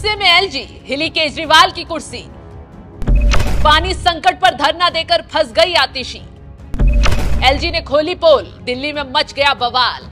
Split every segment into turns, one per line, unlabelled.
गुस्से में एलजी, हिली केजरीवाल की कुर्सी। पानी संकट पर धरना देकर फंस गई आतिशी। एलजी ने खोली पोल, दिल्ली में मच गया बवाल।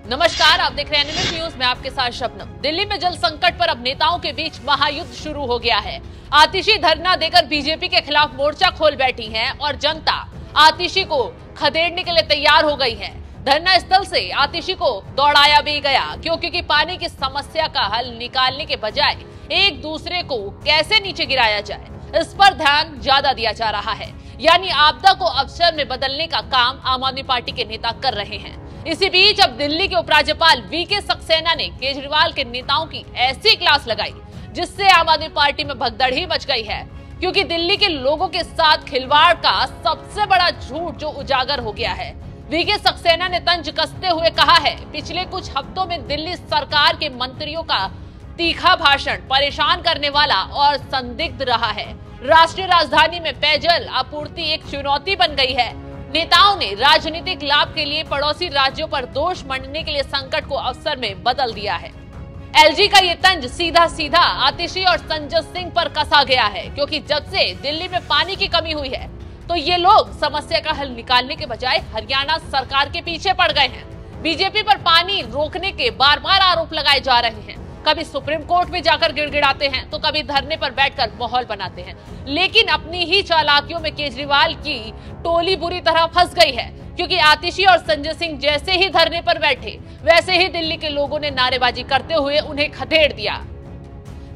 नमस्कार, आप देख रहे हैं एनएमएस न्यूज में आपके साथ शबनम। दिल्ली में जल संकट पर अब नेताओं के बीच महायुद्ध शुरू हो गया है। आतिशी धरना देकर बीजेपी के खिलाफ मोर्चा खोल बैठी है और जनता आतिशी को खदेड़ने के लिए तैयार हो गई है। धरना स्थल से आतिशी को दौड़ाया भी गया क्योंकि पानी की समस्या का हल निकालने के बजाय एक दूसरे को कैसे नीचे गिराया जाए, इस पर ध्यान ज्यादा दिया जा रहा है। यानी आपदा को अवसर में बदलने का काम आम आदमी पार्टी के नेता कर रहे हैं। इसी बीच अब दिल्ली के उपराज्यपाल वीके सक्सेना ने केजरीवाल के नेताओं की ऐसी क्लास लगाई जिससे आम आदमी पार्टी में भगदड़ ही मच गई है, क्योंकि दिल्ली के लोगों के साथ खिलवाड़ का सबसे बड़ा झूठ जो उजागर हो गया है। वीके सक्सेना ने तंज कसते हुए कहा है, पिछले कुछ हफ्तों में दिल्ली सरकार के मंत्रियों का तीखा भाषण परेशान करने वाला और संदिग्ध रहा है। राष्ट्रीय राजधानी में पेयजल आपूर्ति एक चुनौती बन गई है। नेताओं ने राजनीतिक लाभ के लिए पड़ोसी राज्यों पर दोष मढ़ने के लिए संकट को अवसर में बदल दिया है। एलजी का ये तंज सीधा सीधा आतिशी और संजय सिंह पर कसा गया है, क्योंकि जब से दिल्ली में पानी की कमी हुई है तो ये लोग समस्या का हल निकालने के बजाय हरियाणा सरकार के पीछे पड़ गए हैं। बीजेपी पर पानी रोकने के बार बार आरोप लगाए जा रहे हैं। कभी सुप्रीम कोर्ट में जाकर गिड़गिड़ाते हैं तो कभी धरने पर बैठकर माहौल बनाते हैं, लेकिन अपनी ही चालाकियों में केजरीवाल की टोली बुरी तरह फंस गई है, क्योंकि आतिशी और संजय सिंह जैसे ही धरने पर बैठे वैसे ही दिल्ली के लोगों ने नारेबाजी करते हुए उन्हें खदेड़ दिया।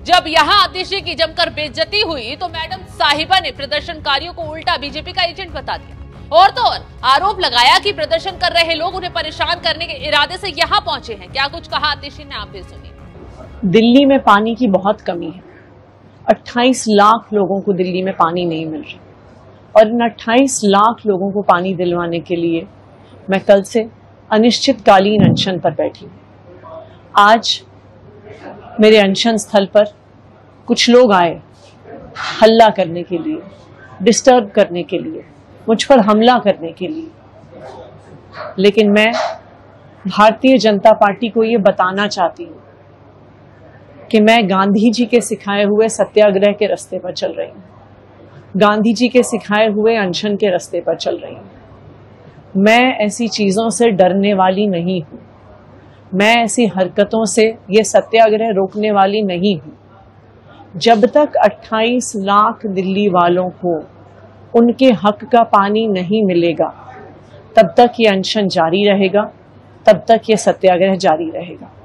जब यहाँ आतिशी की जमकर बेइज्जती हुई तो मैडम साहिबा ने प्रदर्शनकारियों को उल्टा बीजेपी का एजेंट बता दिया और तो और आरोप लगाया कि प्रदर्शन कर रहे लोग उन्हें परेशान करने के इरादे से यहाँ पहुंचे हैं। क्या कुछ कहा आतिशी ने, आप भी सुनिए।
दिल्ली में पानी की बहुत कमी है। 28 लाख लोगों को दिल्ली में पानी नहीं मिल रहा और इन 28 लाख लोगों को पानी दिलवाने के लिए मैं कल से अनिश्चितकालीन अनशन पर बैठी हूँ। आज मेरे अनशन स्थल पर कुछ लोग आए हल्ला करने के लिए, डिस्टर्ब करने के लिए, मुझ पर हमला करने के लिए, लेकिन मैं भारतीय जनता पार्टी को ये बताना चाहती हूँ कि मैं गांधी जी के सिखाए हुए सत्याग्रह के रास्ते पर चल रही हूँ, गांधी जी के सिखाए हुए अनशन के रास्ते पर चल रही हूँ। मैं ऐसी चीजों से डरने वाली नहीं हूँ, मैं ऐसी हरकतों से ये सत्याग्रह रोकने वाली नहीं हूँ। जब तक 28 लाख दिल्ली वालों को उनके हक का पानी नहीं मिलेगा तब तक ये अनशन जारी रहेगा, तब तक ये सत्याग्रह जारी रहेगा।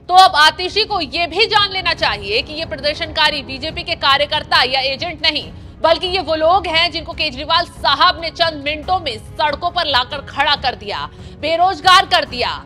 तो अब आतिशी को ये भी जान लेना चाहिए कि ये प्रदर्शनकारी बीजेपी के कार्यकर्ता या एजेंट नहीं, बल्कि ये वो लोग हैं जिनको केजरीवाल साहब ने चंद मिनटों में सड़कों पर लाकर खड़ा कर दिया, बेरोजगार कर दिया।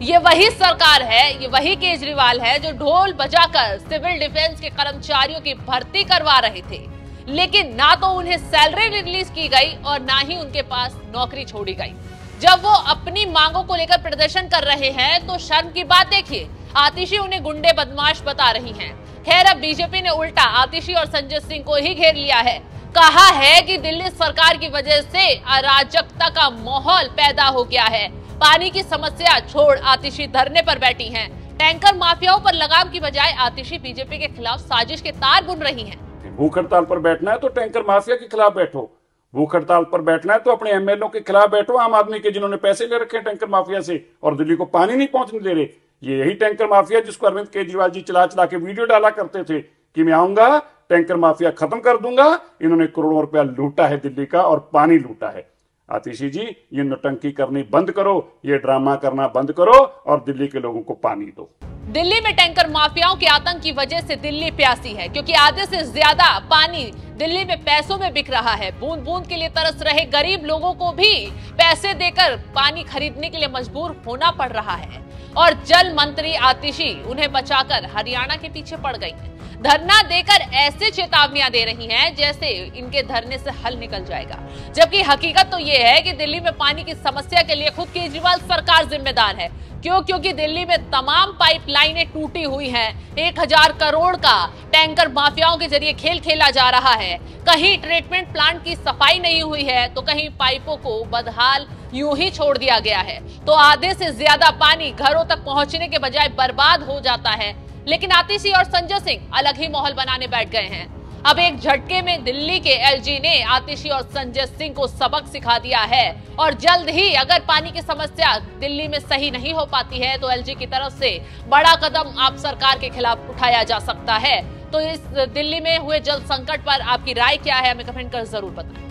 ये वही सरकार है, ये वही केजरीवाल है जो ढोल बजाकर सिविल डिफेंस के कर्मचारियों की भर्ती करवा रहे थे, लेकिन ना तो उन्हें सैलरी रिलीज की गई और ना ही उनके पास नौकरी छोड़ी गई। जब वो अपनी मांगों को लेकर प्रदर्शन कर रहे हैं तो शर्म की बात देखिए, आतिशी उन्हें गुंडे बदमाश बता रही हैं। खैर, अब बीजेपी ने उल्टा आतिशी और संजय सिंह को ही घेर लिया है। कहा है कि दिल्ली सरकार की वजह से अराजकता का माहौल पैदा हो गया है। पानी की समस्या छोड़ आतिशी धरने पर बैठी हैं। टैंकर माफियाओं पर लगाम की बजाय आतिशी बीजेपी के खिलाफ साजिश के तार बुन रही हैं।
भूख हड़ताल पर बैठना है तो टैंकर माफिया के खिलाफ बैठो, भूख हड़ताल पर बैठना है तो अपने एमएलए के खिलाफ बैठो, आम आदमी के जिन्होंने पैसे ले रखे हैं टैंकर माफिया से और दिल्ली को पानी नहीं पहुंचने दे रहे। ये यही टैंकर माफिया जिसको अरविंद केजरीवाल जी चला चला के वीडियो डाला करते थे कि मैं आऊंगा टैंकर माफिया खत्म कर दूंगा। इन्होंने करोड़ों रुपया लूटा है दिल्ली का और पानी लूटा है। आतिशी जी, ये नौटंकी करनी बंद करो, ये ड्रामा करना बंद करो और दिल्ली के लोगों को पानी दो।
दिल्ली में टैंकर माफियाओं के आतंक की वजह से दिल्ली प्यासी है, क्योंकि आधे से ज्यादा पानी दिल्ली में पैसों में बिक रहा है। बूंद बूंद के लिए तरस रहे गरीब लोगों को भी पैसे देकर पानी खरीदने के लिए मजबूर होना पड़ रहा है और जल मंत्री आतिशी उन्हें बचाकर हरियाणा के पीछे पड़ गई है। धरना देकर ऐसे चेतावनियां दे रही हैं जैसे इनके धरने से हल निकल जाएगा, जबकि हकीकत तो ये है कि दिल्ली में पानी की समस्या के लिए खुद केजरीवाल सरकार जिम्मेदार है। क्यों? क्योंकि दिल्ली में तमाम पाइपलाइनें टूटी हुई हैं। 1000 करोड़ का टैंकर माफियाओं के जरिए खेल खेला जा रहा है। कहीं ट्रीटमेंट प्लांट की सफाई नहीं हुई है तो कहीं पाइपों को बदहाल यूं ही छोड़ दिया गया है। तो आधे से ज्यादा पानी घरों तक पहुंचने के बजाय बर्बाद हो जाता है। लेकिन आतिशी और संजय सिंह अलग ही माहौल बनाने बैठ गए हैं। अब एक झटके में दिल्ली के एलजी ने आतिशी और संजय सिंह को सबक सिखा दिया है और जल्द ही अगर पानी की समस्या दिल्ली में सही नहीं हो पाती है तो एलजी की तरफ से बड़ा कदम आप सरकार के खिलाफ उठाया जा सकता है। तो इस दिल्ली में हुए जल संकट पर आपकी राय क्या है, हमें कमेंट कर जरूर बताएं।